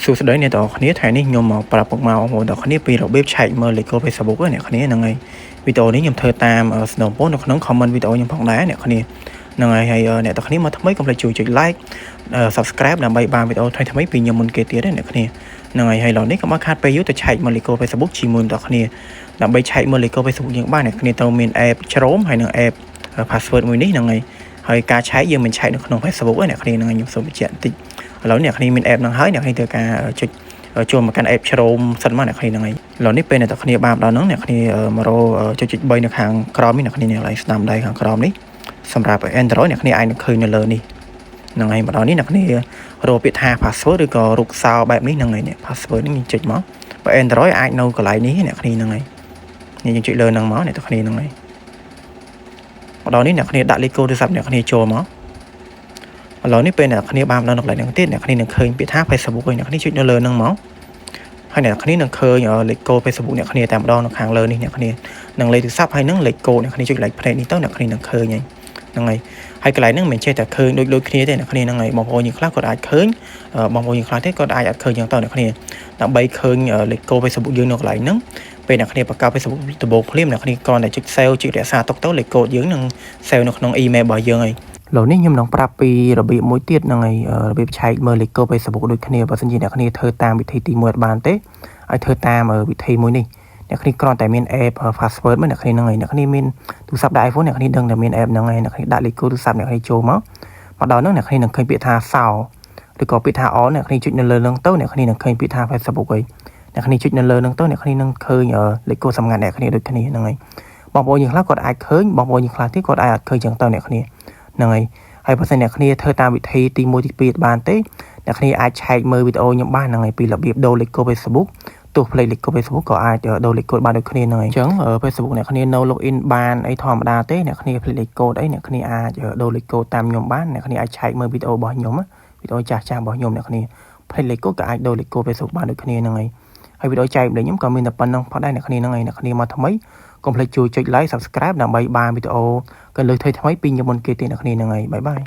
សួស្តីអ្នកទាំងអស់គ្នាថ្ងៃនេះខ្ញុំមកប្រាប់ពុកម៉ែបងប្អូនទាំងអស់គ្នាពីរបៀបឆែកមើលលេខ Facebook អ្នកគ្នាហ្នឹងហើយវីដេអូនេះខ្ញុំធ្វើតាមស្នងពោនៅក្នុង comment វីដេអូខ្ញុំផងដែរអ្នកគ្នាហ្នឹងហើយហើយអ្នកទាំងគ្នាមកថ្មីកុំភ្លេចជួយចុច like subscribe ដើម្បីបានវីដេអូថ្មីៗពីខ្ញុំមុនគេទៀតអ្នកគ្នាហ្នឹងហើយហើយឥឡូវនេះកុំឲ្យខាតពេលយូរទៅឆែកមើលលេខ Facebook ជាមួយអ្នកគ្នាដើម្បីឆែកមើលលេខ Facebook យើងបានអ្នកគ្នាត្រូវមាន app Chrome ហើយនិង app password មួយនេះហ្នឹងហើយការឆែកយើងមិនឆែកនៅក្នុង Facebook ទេអ្នកគ្នាហ្នឹងហើយខ្ញុំសូមបញ្ជាក់បន្តិចឥឡូវអ្នកគ្នាមាន app ហ្នឹងហើយអ្នកគ្នាត្រូវការចុចចូលមកកាន់ app Chrome សិនមកអ្នកគ្នាហ្នឹងហើយឥឡូវនេះពេលអ្នកគ្នាបានដល់ហ្នឹងអ្នកគ្នាមករកចុច3នៅខាងក្រោមនេះអ្នកគ្នានេះកន្លែងស្ដាំដៃខាងក្រោមនេះសម្រាប់ Android អ្នកគ្នាអាចនឹងឃើញនៅលើនេះហ្នឹងហើយមកដល់នេះអ្នកគ្នារកពាក្យថា password ឬក៏រូបសោបែបនេះហ្នឹងហើយ password នេះយើងចុចមកបើ Android អាចនៅកន្លែងនេះអ្នកគ្នាហ្នឹងហើយនេះយើងចុចលើហ្នឹងមកអ្នកគ្នាហ្នឹងហើយមកដល់នេះអ្នកគ្នាដាក់លេខកូដទូរស័ព្ទអ្នកគ្នាចូលមកឥឡូវនេះពេលអ្នកគ្នាបានដល់កន្លែងហ្នឹងទៀតអ្នកគ្នានឹងឃើញពាក្យថា Facebook ហើយអ្នកគ្នាចុចនៅលើហ្នឹងមកហើយអ្នកគ្នានឹងឃើញលេខកូដ Facebook អ្នកគ្នាតែម្ដងនៅខាងលើនេះអ្នកគ្នានឹងលេខទូរស័ព្ទហើយនឹងលេខកូដអ្នកគ្នាចុច like plate នេះទៅអ្នកគ្នានឹងឃើញហ្នឹងហើយកន្លែងហ្នឹងមិនចេះតែឃើញដូចគ្នាទេអ្នកគ្នាហ្នឹងហើយបងប្អូនយើងខ្លះគាត់អាចឃើញបងប្អូនយើងខ្លះទេគាត់អាចអត់ឃើញចឹងទៅអ្នកគ្នាដើម្បីឃើញលេខកូដ Facebook យើងនៅកន្លែងហ្នឹងពេលអ្នកគ្នាបង្កើត Facebook ដំបូងភ្លាមអ្នកគ្នាគ្រាន់តែចុច save ចុចរក្សាទុកទៅលេខកូដយើងនឹង save នៅក្នុង email របស់យើងហើយឥឡូវនេះខ្ញុំនឹងប្រាប់ពីរបៀបមួយទៀតហ្នឹងហើយរបៀបឆែកមើលលេខកូដ Facebook ដូចគ្នាបើសិនជាអ្នកគ្នាធ្វើតាមវិធីទី1អត់បានទេឲ្យធ្វើតាមវិធីមួយនេះអ្នកគ្នាគ្រាន់តែមាន app password មកអ្នកគ្នាហ្នឹងហើយអ្នកគ្នាមានទូរស័ព្ទដៃ iPhone អ្នកគ្នាដឹងតែមាន app ហ្នឹងហើយអ្នកគ្នាដាក់លេខកូដទូរស័ព្ទអ្នកគ្នាចូលមកដល់ហ្នឹងអ្នកគ្នានឹងឃើញពាក្យថាសោឬក៏ពាក្យថា on អ្នកគ្នាចុចនៅលើហ្នឹងទៅអ្នកគ្នានឹងឃើញពាក្យថា Facebook ហើយអ្នកគ្នាចុចនៅលើហ្នឹងទៅអ្នកគ្នានឹងឃើញលេខកូដសម្ងាត់អ្នកគ្នាដូចគ្នាហ្នឹងហើយបងប្អូនយើងខ្លះគាត់អាចឃើញបងប្អូនយើងខ្លះទៀតគាត់អាចអត់ឃើញចឹងទៅអ្នកគ្នាហ្នឹងហើយបើសិនអ្នកគ្នាធ្វើតាមវិធីទី1ទី2បានទេអ្នកគ្នាអាចឆែកមើលវីដេអូខ្ញុំបានហ្នឹងហើយពីរបៀបដូរលេខកូដ Facebook ទោះផ្លេចលេខកូដ Facebook ក៏អាចដូរលេខកូដបានដូចគ្នាហ្នឹងហើយអញ្ចឹង Facebook អ្នកគ្នានៅ login បានអីធម្មតាទេអ្នកគ្នាផ្លេចលេខកូដអីអ្នកគ្នាអាចដូរលេខកូដតាមខ្ញុំបានអ្នកគ្នាអាចឆែកមើលវីដេអូរបស់ខ្ញុំវីដេអូចាស់របស់ខ្ញុំអ្នកគ្នាផ្លេចលេខកូដក៏អាចដូរលេខកូដ Facebook បានដូចគ្នាហ្នឹងហើយវីដេអូចែកម្លេចខ្ញុំក៏មានតែប៉ុណ្្នឹងផងដែរអ្នកគ្នាហ្នឹងហើយអ្នកគ្នាមកថ្មីកុំភ្លេចជួយចុច like subscribe ដើម្បីបានវីដេអូក៏លើកថ្មីៗពីខ្ញុំមុនគេទៀតអ្នកគ្នាហ្នឹងហើយបាយបាយ